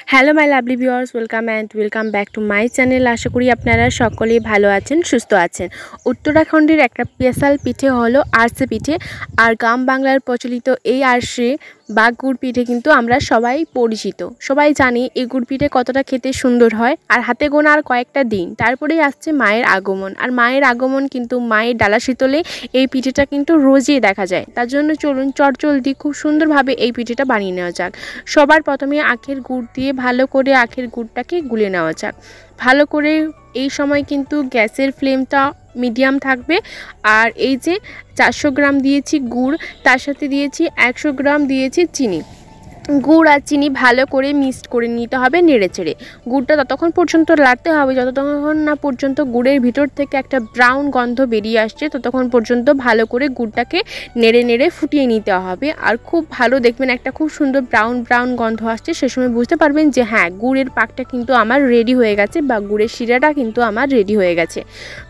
Hello my lovely viewers, welcome back to my channel. আশা করি আপনারা সকলেই ভালো আছেন, সুস্থ আছেন। উত্তরাখণ্ডের একটা স্পেশাল পিঠে হলো আরসে পিঠে। আর গ্রাম বাংলার প্রচলিত এই আরসে বা গুড় পিঠে কিন্তু আমরা সবাই পরিচিত, সবাই জানি এই গুড় পিঠে কতটা খেতে সুন্দর হয়। আর হাতে গোনা আর কয়েকটা দিন তারপরেই আসছে মায়ের আগমন। আর মায়ের আগমন কিন্তু মায়ের ডালা শীতলে এই পিঠেটা কিন্তু রোজই দেখা যায়। তার জন্য চলুন চটজলদি খুব সুন্দরভাবে এই পিঠেটা বানিয়ে নেওয়া যাক। সবার প্রথমে আখের গুড় দিয়ে ভালো করে আখের গুড়টাকে গুলে নেওয়া যাক ভালো করে। এই সময় কিন্তু গ্যাসের ফ্লেমটা মিডিয়াম থাকবে। আর এই যে 400 গ্রাম দিয়েছি গুড়, তার সাথে দিয়েছি 100 গ্রাম দিয়েছি চিনি। গুড় আর চিনি ভালো করে মিক্সড করে নিতে হবে নেড়ে চেড়ে। গুড়টা ততক্ষণ পর্যন্ত নাড়তে হবে যতক্ষণ না পর্যন্ত গুড়ের ভিতর থেকে একটা ব্রাউন গন্ধ বেরিয়ে আসছে, ততক্ষণ পর্যন্ত ভালো করে গুড়টাকে নেড়ে নেড়ে ফুটিয়ে নিতে হবে। আর খুব ভালো দেখবেন একটা খুব সুন্দর ব্রাউন গন্ধ আসছে, সে সময় বুঝতে পারবেন যে হ্যাঁ, গুড়ের পাকটা কিন্তু আমার রেডি হয়ে গেছে বা গুড়ের শিরাটা কিন্তু আমার রেডি হয়ে গেছে।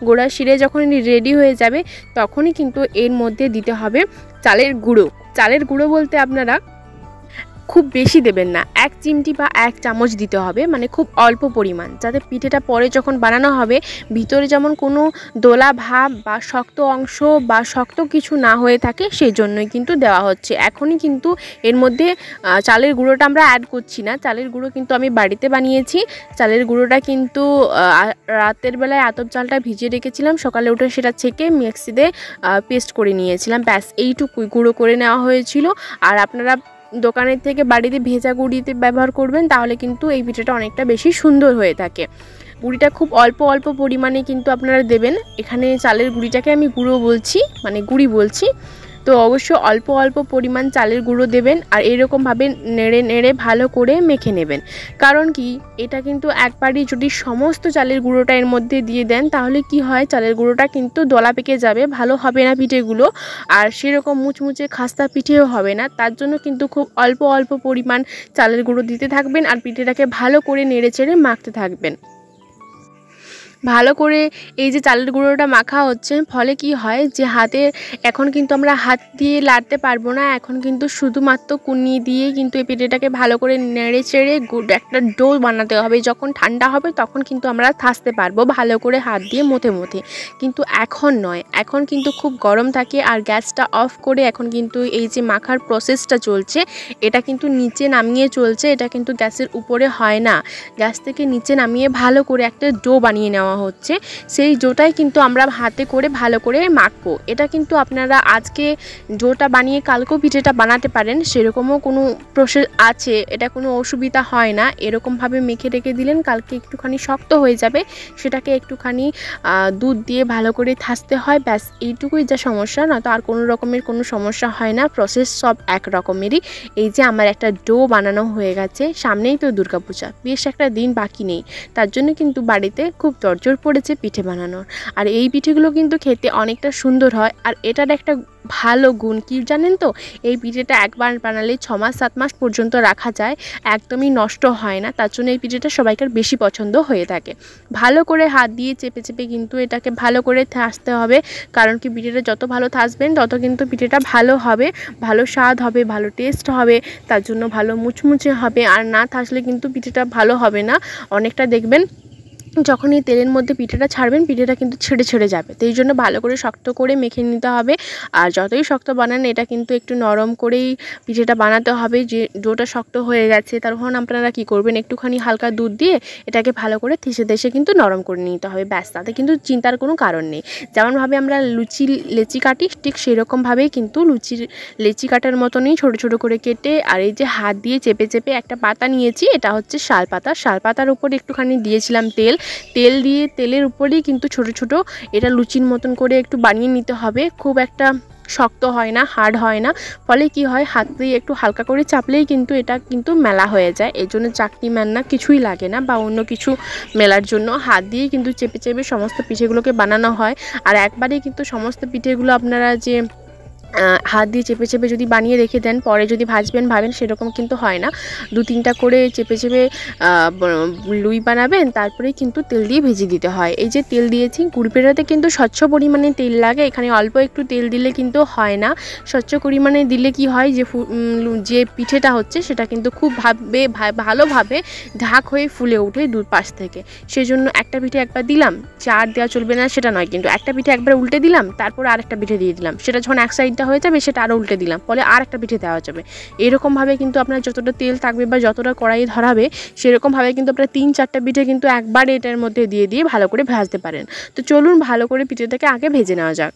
গুড়ের শিরে যখন রেডি হয়ে যাবে তখনই কিন্তু এর মধ্যে দিতে হবে চালের গুঁড়ো। চালের গুঁড়ো বলতে আপনারা খুব বেশি দেবেন না, 1 চিমটি বা 1 চামচ দিতে হবে, মানে খুব অল্প পরিমাণ, যাতে পিঠেটা পরে যখন বানানো হবে ভিতরে যেমন কোনো দোলা ভাব বা শক্ত অংশ বা শক্ত কিছু না হয়ে থাকে, সেই জন্যই কিন্তু দেওয়া হচ্ছে। এখনই কিন্তু এর মধ্যে চালের গুঁড়োটা আমরা অ্যাড করছি না। চালের গুঁড়ো কিন্তু আমি বাড়িতে বানিয়েছি। চালের গুঁড়োটা কিন্তু রাতের বেলায় আতপ চালটা ভিজিয়ে রেখেছিলাম, সকালে উঠে সেটা ছেঁকে মিক্সিতে পেস্ট করে নিয়েছিলাম, ব্যাস এইটুকুই গুঁড়ো করে নেওয়া হয়েছিল। আর আপনারা দোকানের থেকে বাড়িতে ভেজা গুঁড়িতে ব্যবহার করবেন, তাহলে কিন্তু এই পিঠেটা অনেকটা বেশি সুন্দর হয়ে থাকে। গুঁড়িটা খুব অল্প পরিমাণে কিন্তু আপনারা দেবেন। এখানে চালের গুঁড়িটাকে আমি গুঁড়ো বলছি, মানে গুঁড়ি বলছি, তো অবশ্যই অল্প পরিমাণ চালের গুঁড়ো দেবেন। আর এরকমভাবে নেড়ে নেড়ে ভালো করে মেখে নেবেন। কারণ কি, এটা কিন্তু একবারই যদি সমস্ত চালের গুঁড়োটা এর মধ্যে দিয়ে দেন তাহলে কি হয়, চালের গুঁড়োটা কিন্তু দলা পেকে যাবে, ভালো হবে না পিঠেগুলো। আর সেরকম মুচমুচে খাস্তা পিঠেও হবে না। তার জন্য কিন্তু খুব অল্প পরিমাণ চালের গুঁড়ো দিতে থাকবেন আর পিঠেটাকে ভালো করে নেড়ে চেড়ে মাখতে থাকবেন। ভালো করে এই যে চালের গুঁড়োটা মাখা হচ্ছে, ফলে কি হয় যে এখন কিন্তু আমরা হাত দিয়ে লাড়তে পারবো না, এখন কিন্তু শুধুমাত্র কুনি দিয়ে কিন্তু এই পিঠেটাকে ভালো করে নেড়ে চেড়ে একটা ডো বানাতে হবে। যখন ঠান্ডা হবে তখন কিন্তু আমরা থাসতে পারবো ভালো করে হাত দিয়ে মথে। কিন্তু এখন নয়, এখন কিন্তু খুব গরম থাকে। আর গ্যাসটা অফ করে এখন কিন্তু এই যে মাখার প্রসেসটা চলছে, এটা কিন্তু নিচে নামিয়ে চলছে, এটা কিন্তু গ্যাসের উপরে হয় না। গ্যাস থেকে নিচে নামিয়ে ভালো করে একটা ডো বানিয়ে নেওয়া হচ্ছে। সেই ডোটাই কিন্তু আমরা হাতে করে ভালো করে মাখবো। এটা কিন্তু আপনারা আজকে ডোটা বানিয়ে কালকেও পিঠেটা বানাতে পারেন, সেরকমও কোনো প্রসেস আছে, এটা কোনো অসুবিধা হয় না। এরকমভাবে মেখে রেখে দিলেন, কালকে একটুখানি শক্ত হয়ে যাবে, সেটাকে একটুখানি দুধ দিয়ে ভালো করে থাসতে হয়, ব্যাস এইটুকুই যা সমস্যা, না তো আর কোনো রকমের কোনো সমস্যা হয় না। প্রসেস সব এক রকমেরই। এই যে আমার একটা ডো বানানো হয়ে গেছে, সামনেই তো দুর্গাপূজা, বেশ একটা দিন বাকি নেই, তার জন্য কিন্তু বাড়িতে খুব তরজোর পড়েছে পিঠে বানানোর। আর এই পিঠেগুলো কিন্তু খেতে অনেকটা সুন্দর হয়। আর এটার একটা ভালো গুণ কি জানেন তো, এই পিঠেটা একবার বানালে 6 মাস 7 মাস পর্যন্ত রাখা যায়, একদমই নষ্ট হয় না। তার জন্য এই পিঠেটা সবাইকার বেশি পছন্দ হয়ে থাকে। ভালো করে হাত দিয়ে চেপে কিন্তু এটাকে ভালো করে থাসতে হবে, কারণ কি পিঠেটা যত ভালো থাসবেন তত কিন্তু পিঠেটা ভালো হবে, ভালো স্বাদ হবে, ভালো টেস্ট হবে, তার জন্য ভালো মুচমুচে হবে। আর না থাসলে কিন্তু পিঠেটা ভালো হবে না। অনেকটা দেখবেন যখন এই তেলের মধ্যে পিঠেটা ছাড়বেন, পিঠেটা কিন্তু ছেড়ে যাবে। তো এই জন্য ভালো করে শক্ত করে মেখে নিতে হবে। আর যতই শক্ত বানান, এটা কিন্তু একটু নরম করেই পিঠেটা বানাতে হবে। যে ডোটা শক্ত হয়ে গেছে তখন আপনারা কি করবেন, একটুখানি হালকা দুধ দিয়ে এটাকে ভালো করে থেসে কিন্তু নরম করে নিতে হবে, ব্যাস। তাতে কিন্তু চিন্তার কোনো কারণ নেই। যেমনভাবে আমরা লেচি কাটি, ঠিক সেরকমভাবেই কিন্তু লেচি কাটার মতনই ছোট করে কেটে, আর এই যে হাত দিয়ে চেপে একটা পাতা নিয়েছি, এটা হচ্ছে শাল পাতার উপর একটুখানি দিয়েছিলাম তেল দিয়ে, তেলের উপরেই কিন্তু ছোট এটা লুচির মতন করে একটু বানিয়ে নিতে হবে। খুব একটা শক্ত হয় না, হার্ড হয় না, ফলে কি হয়, হাত দিয়ে একটু হালকা করে চাপলেই কিন্তু এটা কিন্তু মেলা হয়ে যায়। এই জন্য চাকনি মেলনা কিছুই লাগে না, বা অন্য কিছু মেলার জন্য হাত দিয়েই কিন্তু চেপে সমস্ত পিঠেগুলোকে বানানো হয়। আর একবারেই কিন্তু সমস্ত পিঠেগুলো আপনারা যে হাত দিয়ে চেপে চেপে যদি বানিয়ে রেখে দেন, পরে যদি ভাবেন সেরকম কিন্তু হয় না। 2-3টা করে চেপে চেপে লুই বানাবেন, তারপরে কিন্তু তেল দিয়ে ভেজে দিতে হয়। এই যে তেল দিয়েছি, গুড় পিঠাতে কিন্তু স্বচ্ছ পরিমাণে তেল লাগে, এখানে অল্প একটু তেল দিলে কিন্তু হয় না। স্বচ্ছ পরিমাণে দিলে কি হয়, যে পিঠেটা হচ্ছে সেটা কিন্তু খুব ভালোভাবে ঢাক হয়ে ফুলে ওঠে দুপাশ থেকে। সেজন্য একটা পিঠে একবার দিলাম, চার দেওয়া চলবে না সেটা নয়, কিন্তু একটা পিঠে একবার উল্টে দিলাম, তারপর আরেকটা পিঠে দিয়ে দিলাম, সেটা যখন এক সাইডটা হয়ে যাবে সেটা আরও উল্টে দিলাম, ফলে আর একটা পিঠে দেওয়া যাবে। এরকমভাবে কিন্তু আপনার যতটা তেল থাকবে বা যতটা কড়াই ধরাবে সেরকমভাবে কিন্তু আপনার 3-4টা পিঠে কিন্তু একবার এটার মধ্যে দিয়ে ভালো করে ভাজতে পারেন। তো চলুন ভালো করে পিঠেটাকে আগে ভেজে নেওয়া যাক।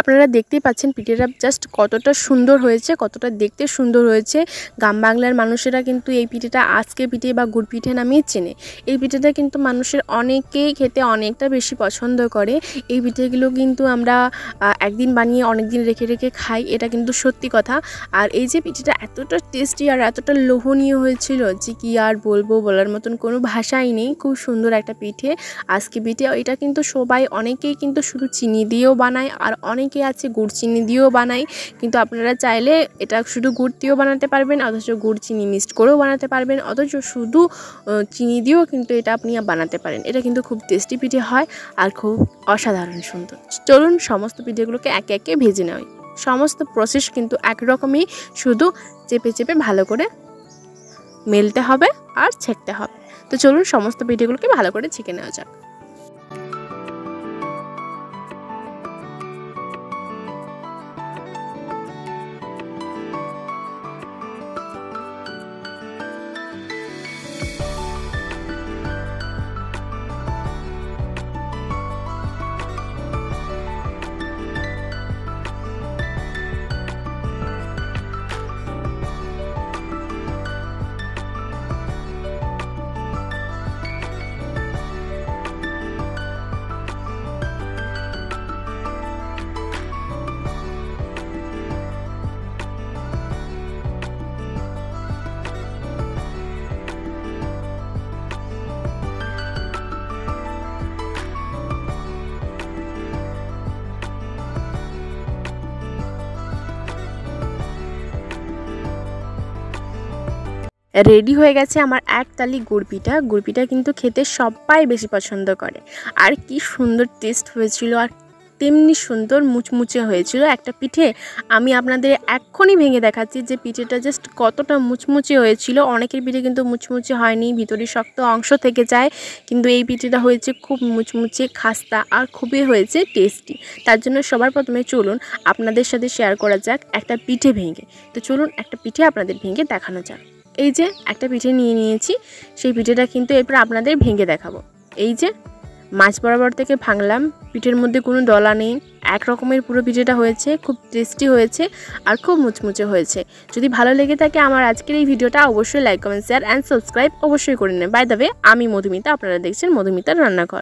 আপনারা দেখতেই পাচ্ছেন পিঠেটা জাস্ট কতটা সুন্দর হয়েছে, কতটা দেখতে সুন্দর হয়েছে। গ্রাম বাংলার মানুষেরা কিন্তু এই পিঠেটা আজকে পিঠে বা গুড় পিঠে নামেই চেনে। এই পিঠেটা কিন্তু মানুষের অনেকেই খেতে অনেকটা বেশি পছন্দ করে। এই পিঠেগুলো কিন্তু আমরা একদিন বানিয়ে অনেক দিন রেখে রেখে খাই, এটা কিন্তু সত্যি কথা। আর এই যে পিঠেটা এতটা টেস্টি আর এতটা লোভনীয় হয়েছিল যে কি আর বলবো, বলার মতন কোনো ভাষাই নেই। খুব সুন্দর একটা পিঠে আজকে পিঠে। এটা কিন্তু অনেকেই কিন্তু শুধু চিনি দিয়েও বানায়, আর অনেকে আছে গুড় চিনি দিয়েও বানাই, কিন্তু আপনারা চাইলে এটা শুধু গুড় দিয়েও বানাতে পারবেন, অথচ গুড় চিনি মিক্সড করেও বানাতে পারবেন, অথচ শুধু চিনি দিয়েও কিন্তু এটা আপনি বানাতে পারেন। এটা কিন্তু খুব টেস্টি পিঠে হয় আর খুব অসাধারণ সুন্দর। চলুন সমস্ত পিঠেগুলোকে একে একে ভেজে নেওয়া। সমস্ত প্রসেস কিন্তু একরকমই, শুধু চেপে চেপে ভালো করে মেলতে হবে আর ছেঁকতে হবে। তো চলুন সমস্ত পিঠেগুলোকে ভালো করে ছেঁকে নেওয়া যাক। রেডি হয়ে গেছে আমার এক তালি গুড় পিঠা। গুড় পিঠা কিন্তু খেতে সবাই বেশি পছন্দ করে, আর কি সুন্দর টেস্ট হয়েছিল, আর তেমনি সুন্দর মুচমুচে হয়েছিল একটা পিঠে। আমি আপনাদের এক্ষুনি ভেঙে দেখাচ্ছি যে পিঠেটা জাস্ট কতটা মুচমুচে হয়েছিল। অনেকের পিঠে কিন্তু মুচমুচে হয়নি, ভিতরে শক্ত অংশ থেকে যায়, কিন্তু এই পিঠেটা হয়েছে খুব মুচমুচে খাস্তা আর খুবই হয়েছে টেস্টি। তার জন্য সবার প্রথমে চলুন আপনাদের সাথে শেয়ার করা যাক একটা পিঠে ভেঙে। তো চলুন একটা পিঠে আপনাদের ভেঙে দেখানো যাক। এই যে একটা পিঠে নিয়েছি, সেই পিঠেটা কিন্তু এরপর আপনাদের ভেঙে দেখাবো। এই যে মাছ বরাবর থেকে ভাঙলাম, পিঠের মধ্যে কোনো দলা নেই, এক রকমের পুরো পিঠেটা হয়েছে, খুব টেস্টি হয়েছে আর খুব মুচমুচে হয়েছে। যদি ভালো লেগে থাকে আমার আজকের এই ভিডিওটা, অবশ্যই like, comment, share and subscribe অবশ্যই করে নেন। বাই দ্য ওয়ে, আমি মধুমিতা, আপনারা দেখছেন মধুমিতার রান্নাঘর।